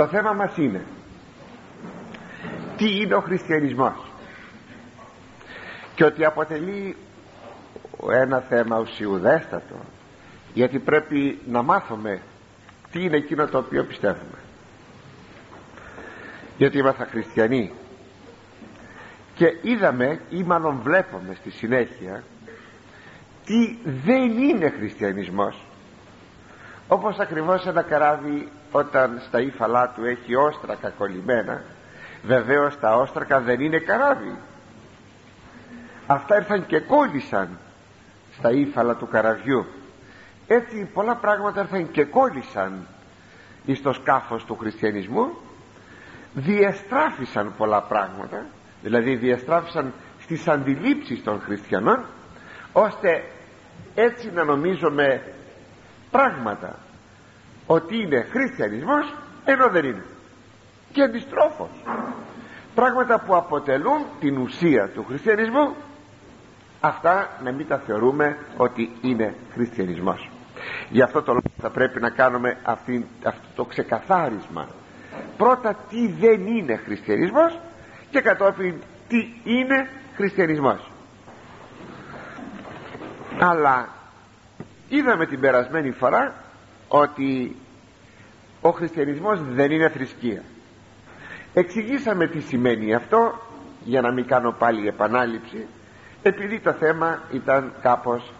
Το θέμα μας είναι τι είναι ο χριστιανισμός, και ότι αποτελεί ένα θέμα ουσιουδέστατο, γιατί πρέπει να μάθουμε τι είναι εκείνο το οποίο πιστεύουμε, γιατί είμαστε χριστιανοί. Και είδαμε, ή μάλλον βλέπουμε στη συνέχεια, τι δεν είναι χριστιανισμός. Όπως ακριβώς ένα καράβι όταν στα ύφαλά του έχει όστρακα κολλημένα, βεβαίως τα όστρακα δεν είναι καράβι. Αυτά ήρθαν και κόλλησαν στα ύφαλα του καραβιού. Έτσι πολλά πράγματα ήρθαν και κόλλησαν στο σκάφος του χριστιανισμού. Διεστράφησαν πολλά πράγματα, δηλαδή διεστράφησαν στις αντιλήψεις των χριστιανών, ώστε έτσι να νομίζουμε πράγματα ότι είναι χριστιανισμός ενώ δεν είναι, και αντιστρόφως πράγματα που αποτελούν την ουσία του χριστιανισμού, αυτά να μην τα θεωρούμε ότι είναι χριστιανισμός. Γι' αυτό το λόγο θα πρέπει να κάνουμε αυτό το ξεκαθάρισμα. Πρώτα τι δεν είναι χριστιανισμός, και κατόπιν τι είναι χριστιανισμός. Αλλά είδαμε την περασμένη φορά ότι ο χριστιανισμός δεν είναι θρησκεία. Εξηγήσαμε τι σημαίνει αυτό, για να μην κάνω πάλι επανάληψη, επειδή το θέμα ήταν κάπως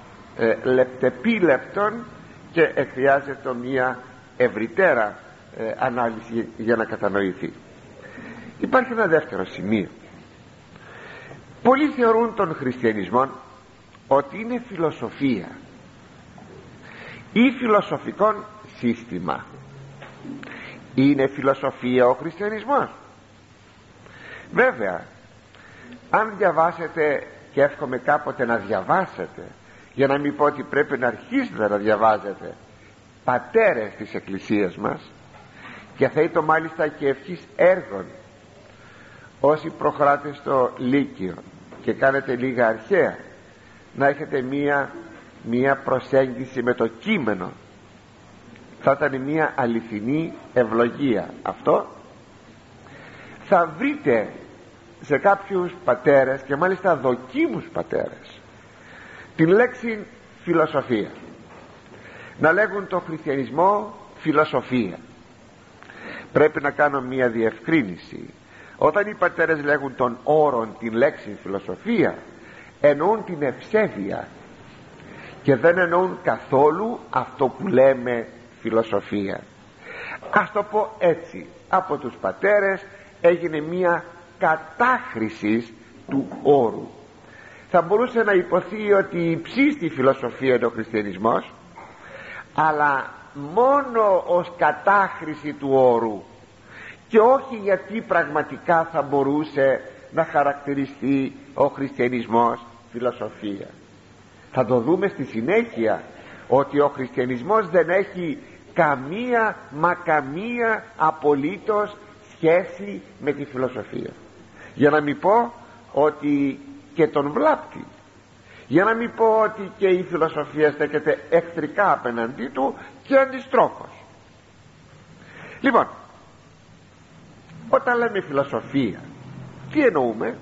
λεπτεπίλεπτον και χρειάζεται μια ευρυτέρα ανάλυση για να κατανοηθεί. Υπάρχει ένα δεύτερο σημείο. Πολλοί θεωρούν τον χριστιανισμό ότι είναι φιλοσοφία ή φιλοσοφικό σύστημα. Είναι φιλοσοφία ο χριστιανισμός? Βέβαια, αν διαβάσετε, και εύχομαι κάποτε να διαβάσετε, για να μην πω ότι πρέπει να αρχίσετε να διαβάζετε πατέρες της Εκκλησίας μας, και θα είναι μάλιστα και ευχής έργων, όσοι προχωράτε στο Λύκειο και κάνετε λίγα αρχαία, να έχετε μία προσέγγιση με το κείμενο. Θα ήταν μία αληθινή ευλογία αυτό. Θα βρείτε σε κάποιους πατέρες, και μάλιστα δοκίμους πατέρες, την λέξη φιλοσοφία, να λέγουν το χριστιανισμό φιλοσοφία. Πρέπει να κάνω μία διευκρίνηση. Όταν οι πατέρες λέγουν τον όρον, την λέξη φιλοσοφία, εννοούν την ευσέβεια και δεν εννοούν καθόλου αυτό που λέμε φιλοσοφία. Ας το πω έτσι, από τους πατέρες έγινε μία κατάχρηση του όρου. Θα μπορούσε να υποθεί ότι η ψήστη φιλοσοφία είναι ο χριστιανισμός, αλλά μόνο ως κατάχρηση του όρου, και όχι γιατί πραγματικά θα μπορούσε να χαρακτηριστεί ο χριστιανισμός φιλοσοφία. Θα το δούμε στη συνέχεια ότι ο χριστιανισμός δεν έχει καμία μα καμία απολύτως σχέση με τη φιλοσοφία, για να μην πω ότι και τον βλάπτει, για να μην πω ότι και η φιλοσοφία στέκεται εχθρικά απέναντί του και αντιστρόφως. Λοιπόν, όταν λέμε φιλοσοφία, τι εννοούμε?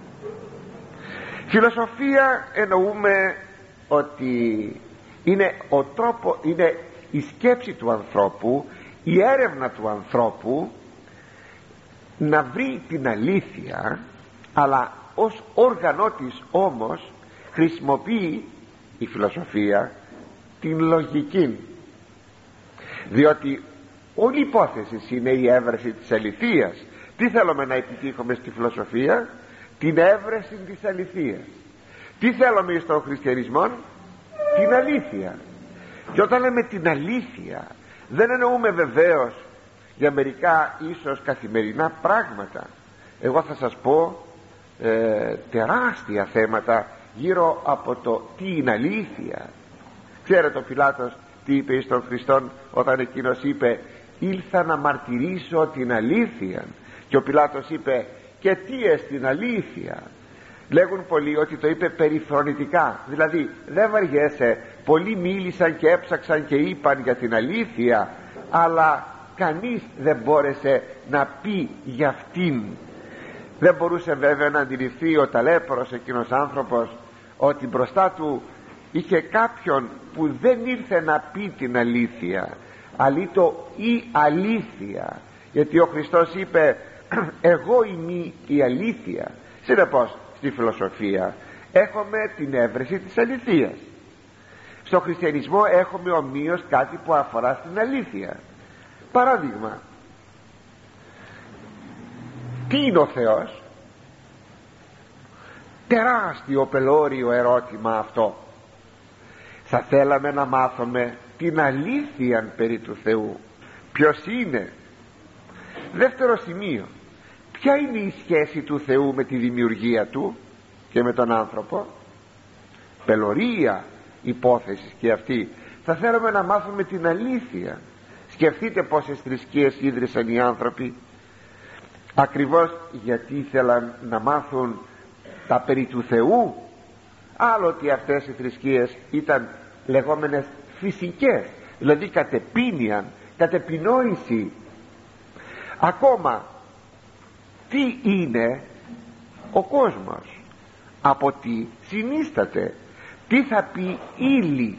Φιλοσοφία εννοούμε ότι είναι ο τρόπο, είναι η σκέψη του ανθρώπου, η έρευνα του ανθρώπου να βρει την αλήθεια, αλλά ως όργανο της όμως χρησιμοποιεί η φιλοσοφία την λογική, διότι όλη η υπόθεση είναι η έβρεση της αληθείας. Τι θέλουμε να επιτύχουμε στη φιλοσοφία? Την έβρεση της αληθείας. Τι θέλουμε στον χριστιανισμό? Την αλήθεια. Και όταν λέμε την αλήθεια, δεν εννοούμε βεβαίως για μερικά ίσως καθημερινά πράγματα. Εγώ θα σας πω τεράστια θέματα γύρω από το τι είναι αλήθεια. Ξέρετε ο Πιλάτος τι είπε στον Χριστόν όταν εκείνος είπε «Ήλθα να μαρτυρήσω την αλήθεια», και ο Πιλάτος είπε «Και τι εστιν αλήθεια?» Λέγουν πολλοί ότι το είπε περιφρονητικά, δηλαδή δεν βαριέσαι, πολλοί μίλησαν και έψαξαν και είπαν για την αλήθεια, αλλά κανείς δεν μπόρεσε να πει για αυτήν. Δεν μπορούσε βέβαια να αντιληφθεί ο ταλέπορος εκείνος άνθρωπος ότι μπροστά του είχε κάποιον που δεν ήρθε να πει την αλήθεια, αλήτω η αλήθεια, γιατί ο Χριστός είπε εγώ είμαι η αλήθεια. Συνεπώς στη φιλοσοφία έχουμε την έβρεση της αληθείας. Στο χριστιανισμό έχουμε ομοίως κάτι που αφορά στην αλήθεια. Παράδειγμα, τι είναι ο Θεός? Τεράστιο πελώριο ερώτημα αυτό. Θα θέλαμε να μάθουμε την αλήθεια περί του Θεού. Ποιος είναι? Δεύτερο σημείο, ποια είναι η σχέση του Θεού με τη δημιουργία του και με τον άνθρωπο? Πελωρία υπόθεση και αυτή. Θα θέλουμε να μάθουμε την αλήθεια. Σκεφτείτε πόσες θρησκείες ίδρυσαν οι άνθρωποι, ακριβώς γιατί ήθελαν να μάθουν τα περί του Θεού. Άλλοτε αυτές οι θρησκείες ήταν λεγόμενες φυσικές, δηλαδή κατεπίνιαν, κατεπινόηση. Ακόμα τι είναι ο κόσμος, από τι συνίσταται, τι θα πει ύλη,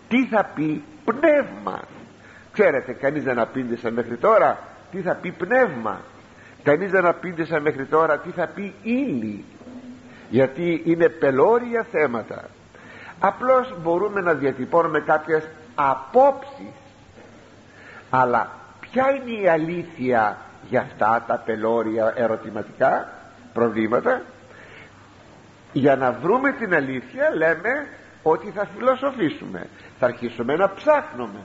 τι θα πει πνεύμα? Ξέρετε, κανείς δεν απήντησε μέχρι τώρα τι θα πει πνεύμα, κανείς δεν απήντησε μέχρι τώρα τι θα πει ύλη, γιατί είναι πελώρια θέματα. Απλώς μπορούμε να διατυπώνουμε κάποιες απόψεις, αλλά ποια είναι η αλήθεια για αυτά τα πελώρια ερωτηματικά προβλήματα? Για να βρούμε την αλήθεια λέμε ότι θα φιλοσοφήσουμε, θα αρχίσουμε να ψάχνουμε.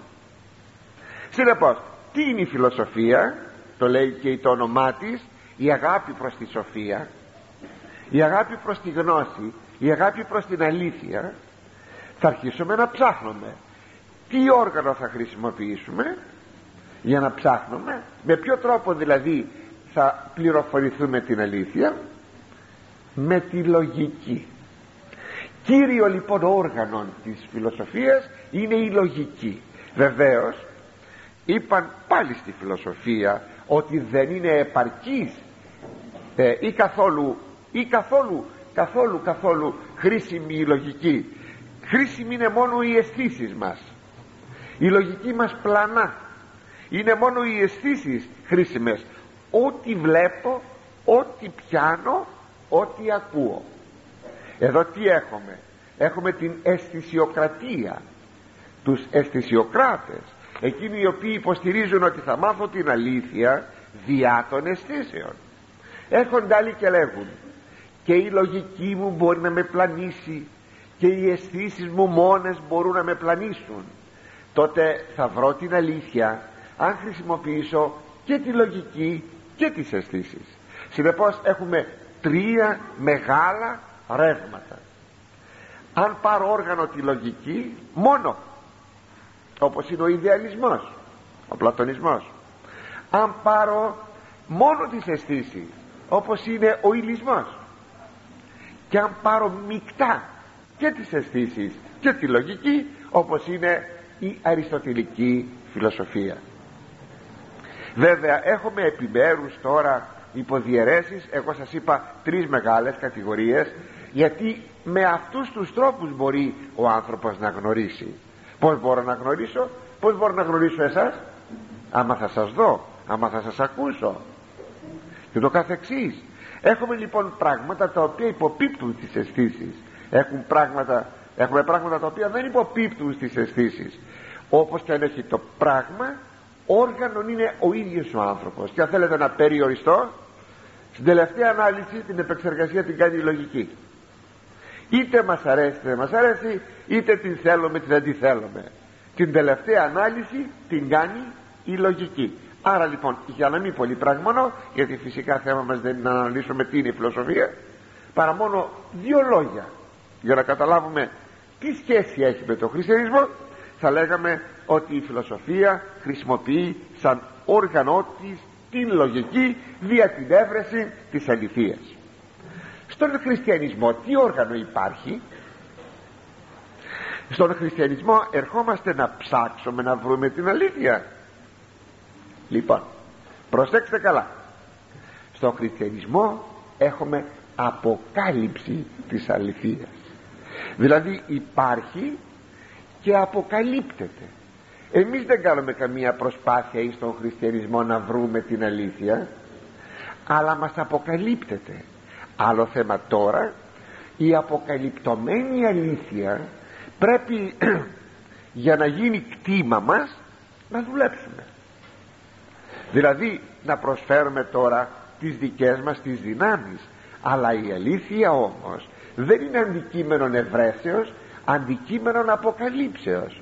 Συνεπώς, τι είναι η φιλοσοφία? Το λέει και το όνομά της, η αγάπη προς τη σοφία, η αγάπη προς τη γνώση, η αγάπη προς την αλήθεια. Θα αρχίσουμε να ψάχνουμε. Τι όργανο θα χρησιμοποιήσουμε για να ψάχνουμε? Με ποιο τρόπο δηλαδή θα πληροφορηθούμε την αλήθεια? Με τη λογική. Κύριο λοιπόν όργανο της φιλοσοφίας είναι η λογική. Βεβαίως είπαν πάλι στη φιλοσοφία ότι δεν είναι επαρκής ή καθόλου χρήσιμη η λογική. Χρήσιμη είναι μόνο οι αισθήσεις μας. Η λογική μας πλανά. Είναι μόνο οι αισθήσεις χρήσιμες. Ό,τι βλέπω, ό,τι πιάνω, ό,τι ακούω. Εδώ τι έχουμε? Έχουμε την αισθησιοκρατία, τους αισθησιοκράτες, εκείνοι οι οποίοι υποστηρίζουν ότι θα μάθω την αλήθεια διά των αισθήσεων. Έρχονται άλλοι και λέγουν και η λογική μου μπορεί να με πλανήσει και οι αισθήσεις μου μόνες μπορούν να με πλανήσουν. Τότε θα βρω την αλήθεια αν χρησιμοποιήσω και τη λογική και τις αισθήσεις. Συνεπώς έχουμε τρία μεγάλα ρεύματα. Αν πάρω όργανο τη λογική μόνο, όπως είναι ο ιδεαλισμός, ο πλατωνισμός, αν πάρω μόνο τις αισθήσεις, όπως είναι ο υλισμός, και αν πάρω μεικτά και τις αισθήσεις και τη λογική, όπως είναι η αριστοτελική φιλοσοφία. Βέβαια έχουμε επιμέρους τώρα υποδιαιρέσεις. Εγώ σας είπα τρεις μεγάλες κατηγορίες, γιατί με αυτούς τους τρόπους μπορεί ο άνθρωπος να γνωρίσει. Πώς μπορώ να γνωρίσω? Πώς μπορώ να γνωρίσω εσάς? Άμα θα σας δω, άμα θα σας ακούσω και το καθεξής. Έχουμε λοιπόν πράγματα τα οποία υποπίπτουν στις αισθήσεις. Έχουμε πράγματα τα οποία δεν υποπίπτουν στις αισθήσεις. Όπως και αν έχει το πράγμα, όργανον είναι ο ίδιος ο άνθρωπος. Και αν θέλετε να περιοριστώ, στην τελευταία ανάλυση την επεξεργασία την κάνει η λογική. Είτε μας αρέσει είτε δεν μας αρέσει, είτε την θέλουμε είτε δεν την θέλουμε, την τελευταία ανάλυση την κάνει η λογική. Άρα λοιπόν, για να μην πολύ πραγμονώ, γιατί φυσικά θέμα μας δεν είναι να αναλύσουμε τι είναι η φιλοσοφία, παρά μόνο δύο λόγια για να καταλάβουμε τι σχέση έχει με τον χριστιανισμό, θα λέγαμε ότι η φιλοσοφία χρησιμοποιεί σαν όργανο της την λογική δια την έβρεση της αληθείας. Στον χριστιανισμό τι όργανο υπάρχει? Στον χριστιανισμό ερχόμαστε να ψάξουμε να βρούμε την αλήθεια. Λοιπόν, προσέξτε καλά, στον χριστιανισμό έχουμε αποκάλυψη της αληθείας, δηλαδή υπάρχει και αποκαλύπτεται. Εμείς δεν κάνουμε καμία προσπάθεια εις τον χριστιανισμό να βρούμε την αλήθεια, αλλά μας αποκαλύπτεται. Άλλο θέμα τώρα, η αποκαλυπτωμένη αλήθεια πρέπει για να γίνει κτήμα μας να δουλέψουμε, δηλαδή να προσφέρουμε τώρα τις δικές μας τις δυνάμεις. Αλλά η αλήθεια όμως δεν είναι αντικείμενο ευρέσεως, αντικείμενο αποκαλύψεως.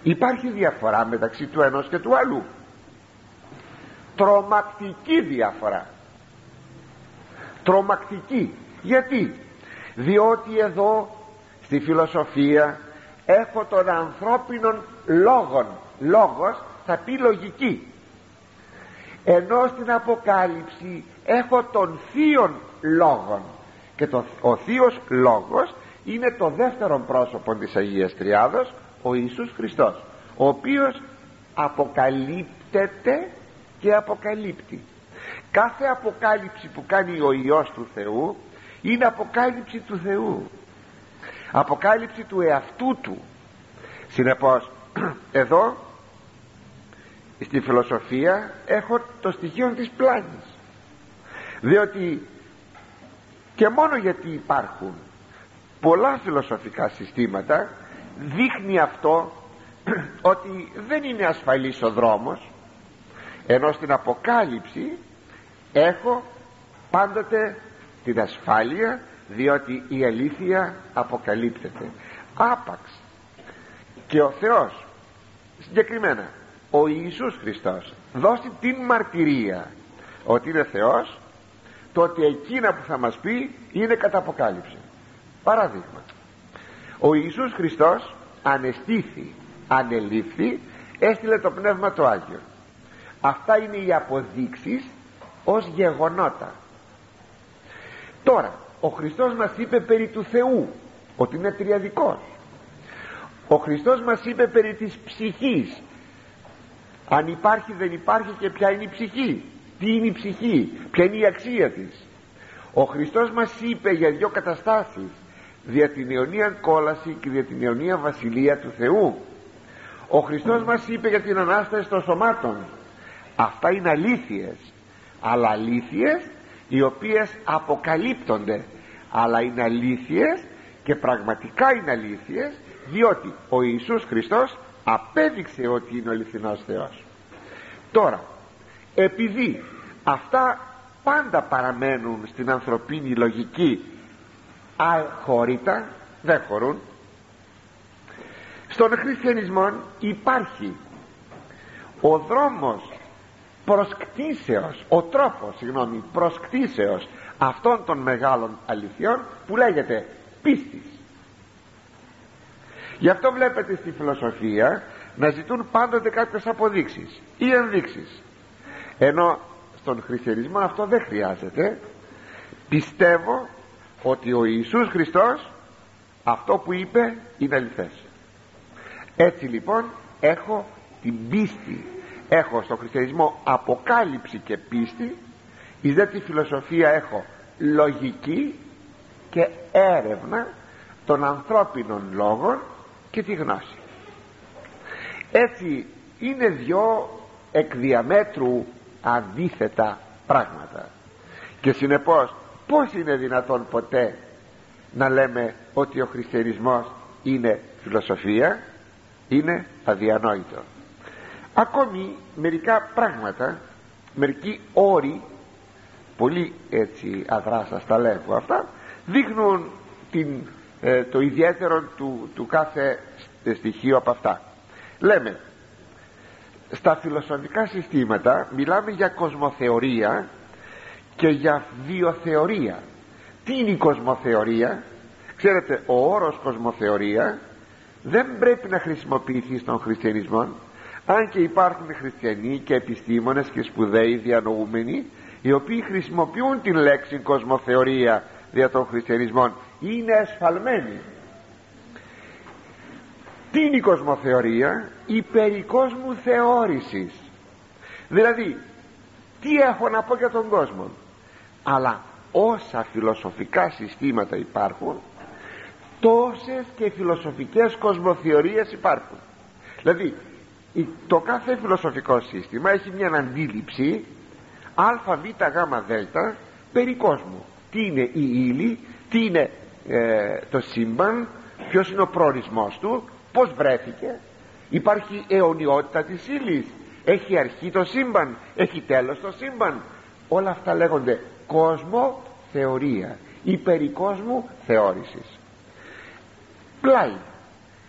Υπάρχει διαφορά μεταξύ του ενός και του άλλου, τρομακτική διαφορά, τρομακτική. Γιατί? Διότι εδώ στη φιλοσοφία έχω τον ανθρώπινον λόγον, λόγος θα πει λογική, ενώ στην αποκάλυψη έχω τον θείον λόγον, και ο θείος λόγος είναι το δεύτερο πρόσωπο της Αγίας Τριάδος, ο Ιησούς Χριστός, ο οποίος αποκαλύπτεται και αποκαλύπτει. Κάθε αποκάλυψη που κάνει ο Υιός του Θεού είναι αποκάλυψη του Θεού, αποκάλυψη του εαυτού του. Συνεπώς εδώ στη φιλοσοφία έχω το στοιχείο της πλάνης, διότι και μόνο γιατί υπάρχουν πολλά φιλοσοφικά συστήματα δείχνει αυτό ότι δεν είναι ασφαλής ο δρόμος, ενώ στην αποκάλυψη έχω πάντοτε την ασφάλεια, διότι η αλήθεια αποκαλύπτεται. Άπαξ και ο Θεός, συγκεκριμένα ο Ιησούς Χριστός, δώσει την μαρτυρία ότι είναι Θεός, τότε εκείνα που θα μας πει είναι κατά αποκάλυψη. Παράδειγμα, ο Ιησούς Χριστός ανεστήθη, ανελήφθη, έστειλε το Πνεύμα το Άγιο. Αυτά είναι οι αποδείξεις ως γεγονότα. Τώρα ο Χριστός μας είπε περί του Θεού ότι είναι τριαδικός. Ο Χριστός μας είπε περί της ψυχής, αν υπάρχει δεν υπάρχει, και ποια είναι η ψυχή, τι είναι η ψυχή, ποια είναι η αξία της. Ο Χριστός μας είπε για δύο καταστάσεις, δια την αιωνία κόλαση και δια την αιωνία βασιλεία του Θεού. Ο Χριστός μας είπε για την Ανάσταση των σωμάτων. Αυτά είναι αλήθειες, αλλά αλήθειες οι οποίες αποκαλύπτονται, αλλά είναι αλήθειες και πραγματικά είναι αλήθειες, διότι ο Ιησούς Χριστός απέδειξε ότι είναι ο αληθινός Θεός. Τώρα, επειδή αυτά πάντα παραμένουν στην ανθρωπίνη λογική αχώρητα, δεν χωρούν, στον χριστιανισμό υπάρχει ο δρόμος προσκτήσεως, ο τρόπος προσκτήσεως αυτών των μεγάλων αληθιών που λέγεται πίστης. Γι' αυτό βλέπετε στη φιλοσοφία να ζητούν πάντοτε κάποιες αποδείξεις ή ενδείξεις, ενώ στον χριστιανισμό αυτό δεν χρειάζεται. Πιστεύω ότι ο Ιησούς Χριστός αυτό που είπε είναι αληθές. Έτσι λοιπόν έχω την πίστη, έχω στον χριστιανισμό αποκάλυψη και πίστη, εις δε τη φιλοσοφία έχω λογική και έρευνα των ανθρώπινων λόγων και τη γνώση. Έτσι είναι δυο εκ διαμέτρου αντίθετα πράγματα, και συνεπώς πως είναι δυνατόν ποτέ να λέμε ότι ο χριστιανισμός είναι φιλοσοφία? Είναι αδιανόητο. Ακόμη μερικά πράγματα, μερικοί όροι, πολύ έτσι αδρά σας τα λέγω αυτά, δείχνουν το ιδιαίτερο του κάθε στοιχείο από αυτά. Λέμε, στα φιλοσοφικά συστήματα μιλάμε για κοσμοθεωρία και για βιοθεωρία. Τι είναι η κοσμοθεωρία? Ξέρετε, ο όρος κοσμοθεωρία δεν πρέπει να χρησιμοποιηθεί στον χριστιανισμό, αν και υπάρχουν χριστιανοί και επιστήμονες και σπουδαίοι διανοούμενοι οι οποίοι χρησιμοποιούν την λέξη κοσμοθεωρία δια των χριστιανισμών, είναι εσφαλμένοι. Τι είναι η κοσμοθεωρία? Η περικόσμου θεώρησης. Δηλαδή τι έχω να πω για τον κόσμο? Αλλά όσα φιλοσοφικά συστήματα υπάρχουν, τόσες και φιλοσοφικές κοσμοθεωρίες υπάρχουν. Δηλαδή το κάθε φιλοσοφικό σύστημα έχει μια αντίληψη α, β, γ, δ περί κόσμου. Τι είναι η ύλη, τι είναι το σύμπαν, ποιος είναι ο προορισμός του, πως βρέθηκε, υπάρχει αιωνιότητα της ύλης, έχει αρχή το σύμπαν, έχει τέλος το σύμπαν. Όλα αυτά λέγονται κόσμο θεωρία ή περί κόσμου θεώρησης. Πλάι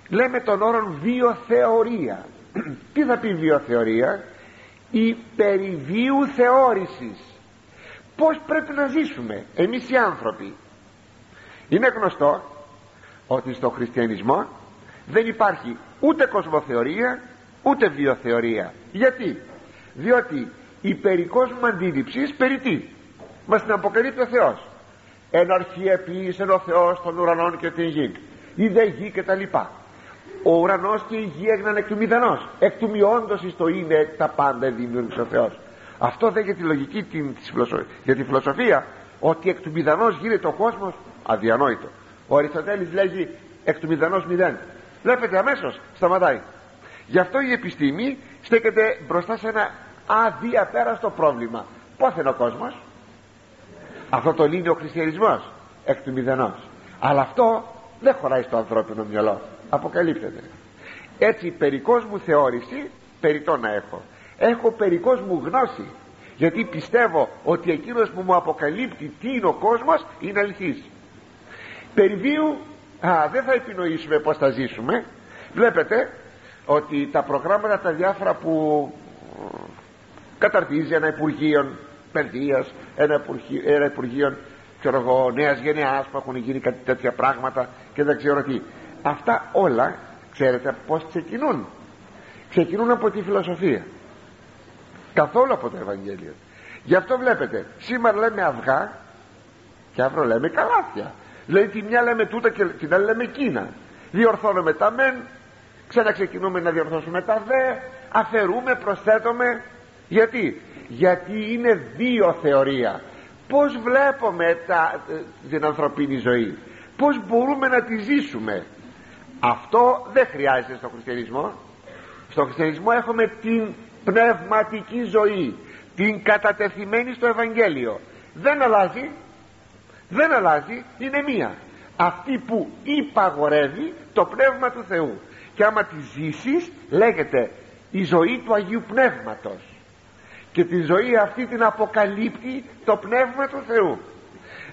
λέμε τον όρο βιοθεωρία. Τι θα πει βιοθεωρία? Η περιβίου θεώρησης. Πώς πρέπει να ζήσουμε εμείς οι άνθρωποι? Είναι γνωστό ότι στο χριστιανισμό δεν υπάρχει ούτε κοσμοθεωρία ούτε βιοθεωρία. Γιατί? Διότι η περί κόσμου αντίληψη περί τι? Μας την αποκαλύπτει ο Θεός. Εν αρχή επίησε ο Θεός των ουρανών και την γη, η δε γη και τα λοιπά. Ο ουρανός και η γη έγιναν εκ του μηδενός, εκ του μειόντος εις το είναι τα πάντα δημιούργησε ο Θεός. Αυτό δεν για τη λογική για τη φιλοσοφία, ότι εκ του μηδενός γίνεται ο κόσμος, αδιανόητο. Ο Αριστοτέλης λέγει εκ του μηδενός μηδέν. Βλέπετε αμέσως σταματάει. Γι' αυτό η επιστήμη στέκεται μπροστά σε ένα αδιαπέραστο πρόβλημα. Πόθεν ο κόσμος? Αυτό το λύνει ο χριστιανισμός, εκ του μηδενός. Αλλά αυτό δεν χωράει στο ανθρώπινο μυαλό, αποκαλύπτεται. Έτσι περί κόσμου θεώρηση περιττό να έχω περί κόσμου γνώση, γιατί πιστεύω ότι εκείνος που μου αποκαλύπτει τι είναι ο κόσμος είναι αληθής. Περί βίου δεν θα επινοήσουμε πως θα ζήσουμε. Βλέπετε ότι τα προγράμματα τα διάφορα που καταρτίζει ένα Υπουργείο Παιδείας, ένα Υπουργείο νέας γενεάς, που έχουν γίνει κάτι τέτοια πράγματα και δεν ξέρω τι, αυτά όλα ξέρετε πως ξεκινούν? Ξεκινούν από τη φιλοσοφία, καθόλου από το Ευαγγέλιο. Γι' αυτό βλέπετε σήμερα λέμε αυγά και αύριο λέμε καλάθια. Δηλαδή τη μια λέμε τούτα και την άλλη λέμε εκείνα. Διορθώνουμε τα μεν, ξαναξεκινούμε να διορθώσουμε τα δε, αφαιρούμε, προσθέτουμε. Γιατί είναι δύο θεωρία. Πως βλέπουμε την ανθρωπίνη ζωή, πως μπορούμε να τη ζήσουμε. Αυτό δεν χρειάζεται στο χριστιανισμό. Στο χριστιανισμό έχουμε την πνευματική ζωή, την κατατεθειμένη στο Ευαγγέλιο. Δεν αλλάζει, είναι μία, αυτή που υπαγορεύει το Πνεύμα του Θεού. Και άμα τη ζήσεις λέγεται η ζωή του Αγίου Πνεύματος, και τη ζωή αυτή την αποκαλύπτει το Πνεύμα του Θεού.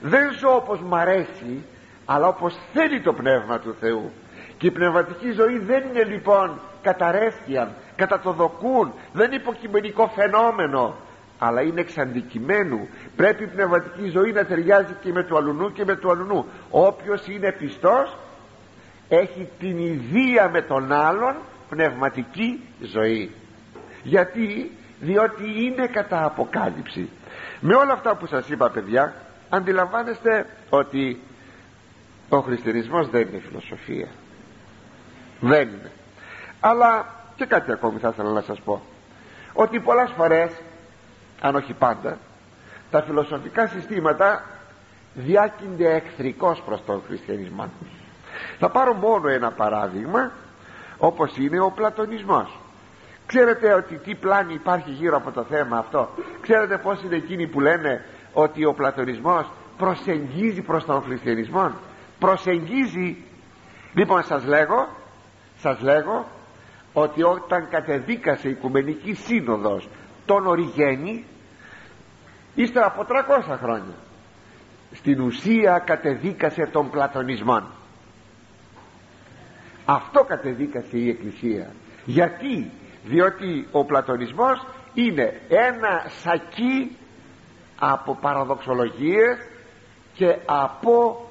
Δεν ζω όπως μ' αρέσει, αλλά όπως θέλει το Πνεύμα του Θεού. Και η πνευματική ζωή δεν είναι λοιπόν καταρρεύθια, κατά το δοκούν, δεν είναι υποκειμενικό φαινόμενο, αλλά είναι εξ αντικειμένου. Πρέπει η πνευματική ζωή να ταιριάζει και με το αλουνού και με το αλουνού. Όποιος είναι πιστός έχει την ιδία με τον άλλον πνευματική ζωή. Γιατί? Διότι είναι κατά αποκάλυψη. Με όλα αυτά που σας είπα, παιδιά, αντιλαμβάνεστε ότι ο χριστιανισμός δεν είναι φιλοσοφία. Δεν είναι. Αλλά και κάτι ακόμη θα ήθελα να σας πω, ότι πολλές φορές, αν όχι πάντα, τα φιλοσοφικά συστήματα διάκυνται εχθρικώς προς τον χριστιανισμό. Θα πάρω μόνο ένα παράδειγμα, όπως είναι ο πλατωνισμός. Ξέρετε ότι τι πλάνη υπάρχει γύρω από το θέμα αυτό? Ξέρετε πως είναι εκείνοι που λένε ότι ο πλατωνισμός προσεγγίζει προς τον χριστιανισμό? Προσεγγίζει. Λοιπόν, σας λέγω ότι όταν κατεδίκασε η Οικουμενική Σύνοδος τον Οριγένη, ύστερα από 300 χρόνια, στην ουσία κατεδίκασε τον πλατωνισμό. Αυτό κατεδίκασε η Εκκλησία. Γιατί? Διότι ο πλατωνισμός είναι ένα σακί από παραδοξολογίες και από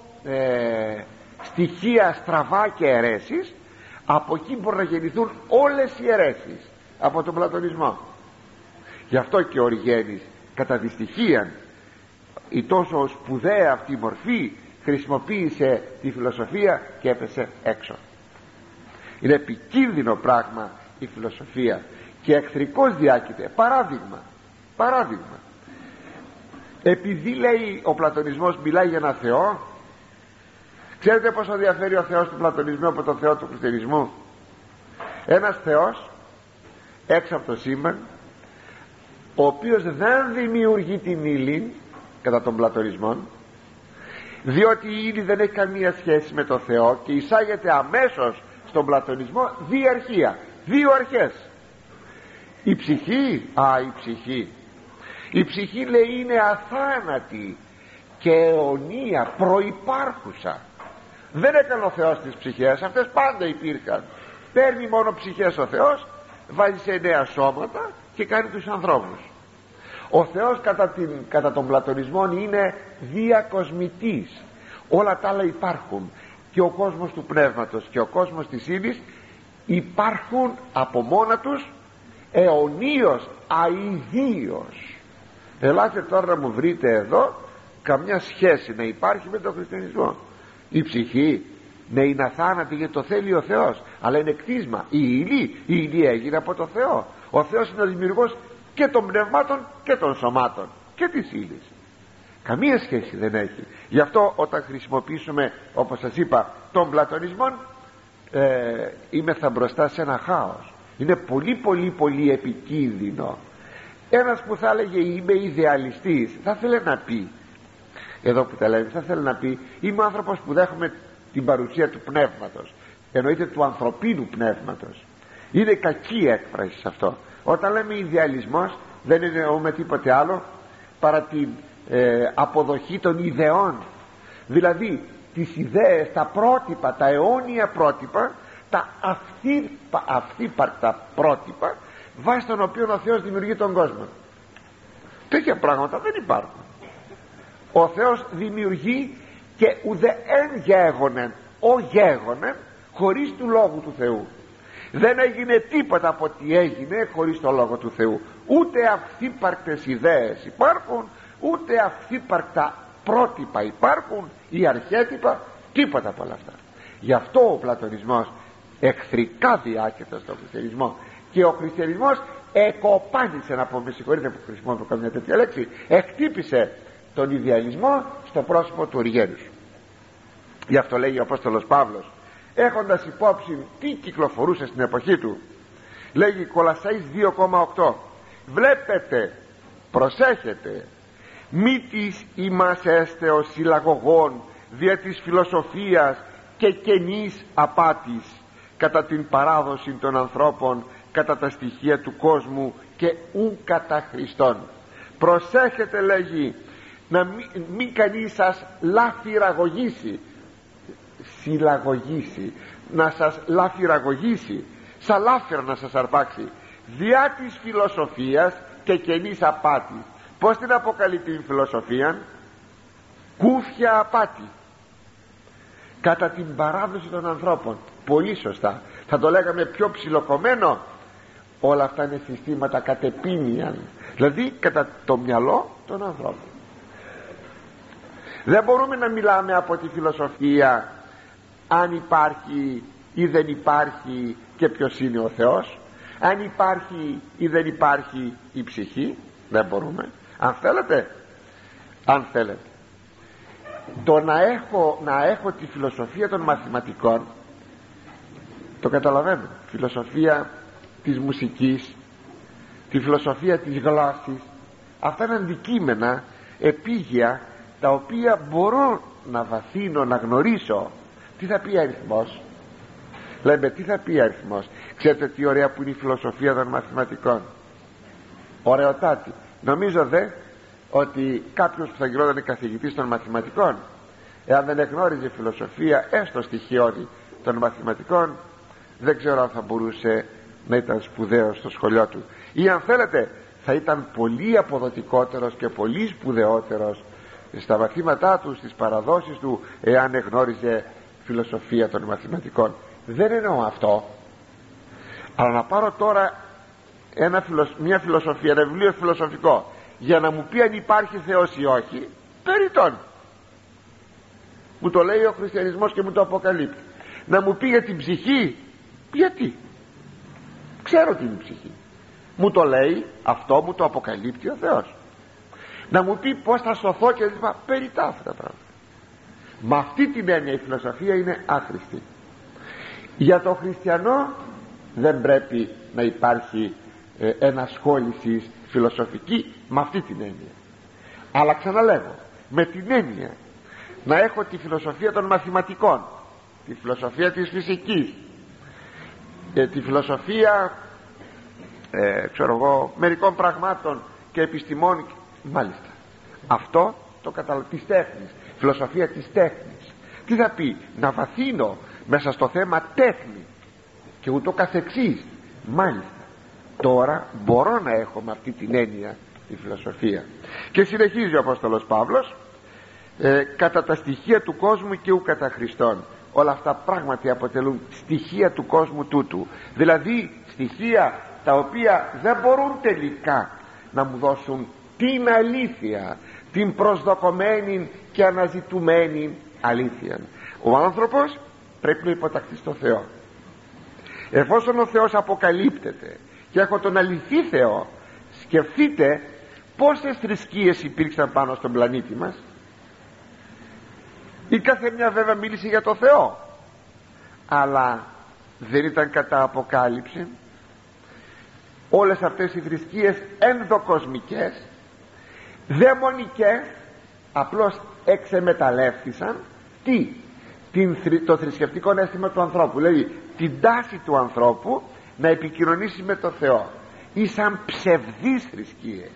στοιχεία στραβά και αιρέσεις. Από εκεί μπορούν να γεννηθούν όλες οι αιρέσεις, από τον πλατωνισμό. Γι' αυτό και ο Οριγένης κατά δυστυχίαν, η τόσο σπουδαία αυτή μορφή, χρησιμοποίησε τη φιλοσοφία και έπεσε έξω. Είναι επικίνδυνο πράγμα η φιλοσοφία, και εχθρικός διάκειται. Παράδειγμα, επειδή λέει ο πλατωνισμός μιλάει για ένα Θεό, ξέρετε πόσο διαφέρει ο Θεός του πλατωνισμού από τον Θεό του χριστιανισμού? Ένας Θεός έξω από το σύμπαν, ο οποίος δεν δημιουργεί την ύλη κατά τον πλατωνισμό, διότι η ύλη δεν έχει καμία σχέση με το Θεό και εισάγεται αμέσως στον πλατωνισμό διαρχία, δύο αρχές. Η ψυχή λέει είναι αθάνατη και αιωνία, προϋπάρχουσα. Δεν έκανε ο Θεός τις ψυχές, αυτές πάντα υπήρχαν. Παίρνει μόνο ψυχές ο Θεός, βάζει σε νέα σώματα και κάνει τους ανθρώπους. Ο Θεός κατά τον πλατωνισμό είναι διακοσμητής. Όλα τα άλλα υπάρχουν, και ο κόσμος του πνεύματος και ο κόσμος της ύλης υπάρχουν από μόνα τους αιωνίως, αηδίως. Ελάτε τώρα να μου βρείτε εδώ καμιά σχέση να υπάρχει με τον χριστιανισμό. Η ψυχή ναι, είναι αθάνατη γιατί το θέλει ο Θεός, αλλά είναι κτίσμα. Η ύλη έγινε από το Θεό. Ο Θεός είναι ο δημιουργός και των πνευμάτων και των σωμάτων και της ύλης. Καμία σχέση δεν έχει. Γι' αυτό όταν χρησιμοποιήσουμε, όπως σας είπα, τον πλατωνισμό, είμεθα μπροστά σε ένα χάος. Είναι πολύ επικίνδυνο. Ένας που θα έλεγε είμαι ιδεαλιστής, θα ήθελε να πει, εδώ που τα λέμε, θα ήθελε να πει είμαι άνθρωπος που δέχομαι την παρουσία του πνεύματος, εννοείται του ανθρωπίνου πνεύματος. Είναι κακή έκφραση σε αυτό. Όταν λέμε ιδεαλισμός δεν εννοούμε τίποτε άλλο παρά την αποδοχή των ιδεών, δηλαδή τις ιδέες, τα πρότυπα, τα αιώνια πρότυπα, τα αυθύπαρκτα πρότυπα βάσει των οποίων ο Θεός δημιουργεί τον κόσμο. Τέτοια πράγματα δεν υπάρχουν. Ο Θεός δημιουργεί και ουδεέν γέγονεν ο γέγονεν χωρίς του Λόγου του Θεού. Δεν έγινε τίποτα από ό,τι έγινε χωρίς το Λόγο του Θεού. Ούτε αυθύπαρκτες ιδέες υπάρχουν, ούτε αυθύπαρκτα πρότυπα υπάρχουν ή αρχέτυπα, τίποτα από όλα αυτά. Γι' αυτό ο πλατωνισμός εχθρικά διάκειται στον χριστιανισμό, και ο χριστιανισμός εκοπάνησε, να πω, με συγχωρείτε που χρησιμοποιώ καμιά τέτοια λέξη, εκτύπησε τον ιδεαλισμό στο πρόσωπο του Οριγένους. Γι' αυτό λέει ο Απόστολος Παύλος, έχοντας υπόψη τι κυκλοφορούσε στην εποχή του, λέγει Κολασσαείς 2,8, βλέπετε, προσέχετε, μη της ημάσεστε ως συλλαγωγών δια της φιλοσοφίας και κενής απάτης κατά την παράδοση των ανθρώπων, κατά τα στοιχεία του κόσμου και ου κατά Χριστόν. Προσέχετε, λέγει, να μην κανείς σας λαφυραγωγήσει, συλλαγωγήσει, να σας λαφυραγωγήσει, σαν λάφυρα να σας αρπάξει, διά της φιλοσοφίας και κενής απάτης. Πως την αποκαλεί την φιλοσοφία? Κούφια απάτη κατά την παράδοση των ανθρώπων. Πολύ σωστά. Θα το λέγαμε πιο ψιλοκομμένο, όλα αυτά είναι συστήματα κατεπίνιαν, δηλαδή κατά το μυαλό των ανθρώπων. Δεν μπορούμε να μιλάμε από τη φιλοσοφία αν υπάρχει ή δεν υπάρχει και ποιος είναι ο Θεός, αν υπάρχει ή δεν υπάρχει η ψυχή. Δεν μπορούμε. Αν θέλετε το να έχω τη φιλοσοφία των μαθηματικών, το καταλαβαίνω, φιλοσοφία της μουσικής, τη φιλοσοφία της γλώσσης, αυτά είναι αντικείμενα επίγεια τα οποία μπορώ να βαθύνω, να γνωρίσω. Τι θα πει αριθμός? Λέμε τι θα πει αριθμός. Ξέρετε τι ωραία που είναι η φιλοσοφία των μαθηματικών, ωραιοτάτη. Νομίζω δε ότι κάποιος που θα γινόταν καθηγητής των μαθηματικών, εάν δεν εγνώριζε φιλοσοφία έστω στοιχειώδη των μαθηματικών, δεν ξέρω αν θα μπορούσε να ήταν σπουδαίος στο σχολείο του, ή αν θέλετε θα ήταν πολύ αποδοτικότερος και πολύ σπουδαιότερος στα μαθήματά του, στις παραδόσεις του, εάν εγνώριζε φιλοσοφία των μαθηματικών. Δεν εννοώ αυτό, αλλά να πάρω τώρα μια φιλοσοφία, ένα βιβλίο φιλοσοφικό, για να μου πει αν υπάρχει Θεός ή όχι, περιττόν. Μου το λέει ο χριστιανισμός και μου το αποκαλύπτει. Να μου πει για την ψυχή, γιατί ξέρω τι είναι η ψυχή, Μου το λέει αυτό, μου το αποκαλύπτει ο Θεός. Να μου πει πως θα σωθώ και λοιπά, περιτά αυτά τα πράγματα. Με αυτή την έννοια η φιλοσοφία είναι άχρηστη. Για τον χριστιανό δεν πρέπει να υπάρχει ενασχόληση φιλοσοφική με αυτή την έννοια. Αλλά ξαναλέγω, με την έννοια να έχω τη φιλοσοφία των μαθηματικών, τη φιλοσοφία της φυσικής, τη φιλοσοφία μερικών πραγμάτων και επιστημών, μάλιστα αυτό το καταλαβαίνω, της τέχνης, φιλοσοφία της τέχνης. Τι θα πει? Να βαθύνω μέσα στο θέμα τέχνη και ούτω καθεξής. Μάλιστα τώρα μπορώ να έχω με αυτή την έννοια τη φιλοσοφία. Και συνεχίζει ο Απόστολος Παύλος, κατά τα στοιχεία του κόσμου και ου κατά Χριστόν. Όλα αυτά πράγματι αποτελούν στοιχεία του κόσμου τούτου, δηλαδή στοιχεία τα οποία δεν μπορούν τελικά να μου δώσουν την αλήθεια, την προσδοκομένη και αναζητουμένη αλήθεια. Ο άνθρωπος πρέπει να υποταχθεί στο Θεό. Εφόσον ο Θεός αποκαλύπτεται και έχω τον αληθή Θεό, σκεφτείτε πόσες θρησκείες υπήρξαν πάνω στον πλανήτη μας. Η κάθε μια βέβαια μίλησε για το Θεό, αλλά δεν ήταν κατά αποκάλυψη. Όλες αυτές οι θρησκείες ενδοκοσμικές, δαιμονικές, απλώς εξεμεταλλεύθησαν το θρησκευτικό αίσθημα του ανθρώπου, δηλαδή την τάση του ανθρώπου να επικοινωνήσει με το Θεό. Ήσαν ψευδείς θρησκείες.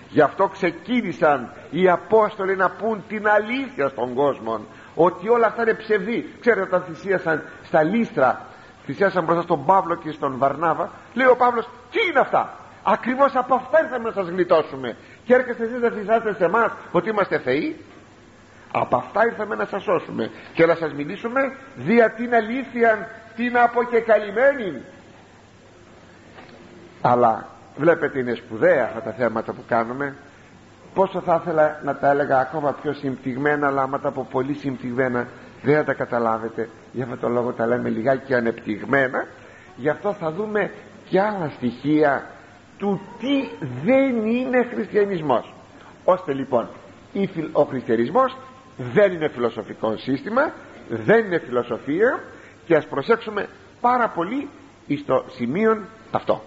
Γι' αυτό ξεκίνησαν οι Απόστολοι να πούν την αλήθεια στον κόσμο, ότι όλα αυτά είναι ψευδή. Ξέρετε, όταν θυσίασαν στα Λύστρα, θυσίασαν μπροστά στον Παύλο και στον Βαρνάβα, λέει ο Παύλος, τι είναι αυτά? Ακριβώς από αυτά ήρθαμε να σας γλιτώσουμε και έρχεστε εσείς να θυσιάσετε σε εμάς ότι είμαστε θεοί. Από αυτά ήρθαμε να σας σώσουμε και να σας μιλήσουμε δια την αλήθεια την αποκεκαλυμμένη. Αλλά βλέπετε, είναι σπουδαία αυτά τα θέματα που κάνουμε. Πόσο θα ήθελα να τα έλεγα ακόμα πιο συμπτυγμένα, αλλά άμα τα πω πολύ συμπτυγμένα δεν θα τα καταλάβετε. Γι' αυτό το λόγο τα λέμε λιγάκι ανεπτυγμένα. Γι' αυτό θα δούμε και άλλα στοιχεία του τι δεν είναι χριστιανισμός. Ώστε λοιπόν ο χριστιανισμός δεν είναι φιλοσοφικό σύστημα, δεν είναι φιλοσοφία, και ας προσέξουμε πάρα πολύ στο σημείο αυτό.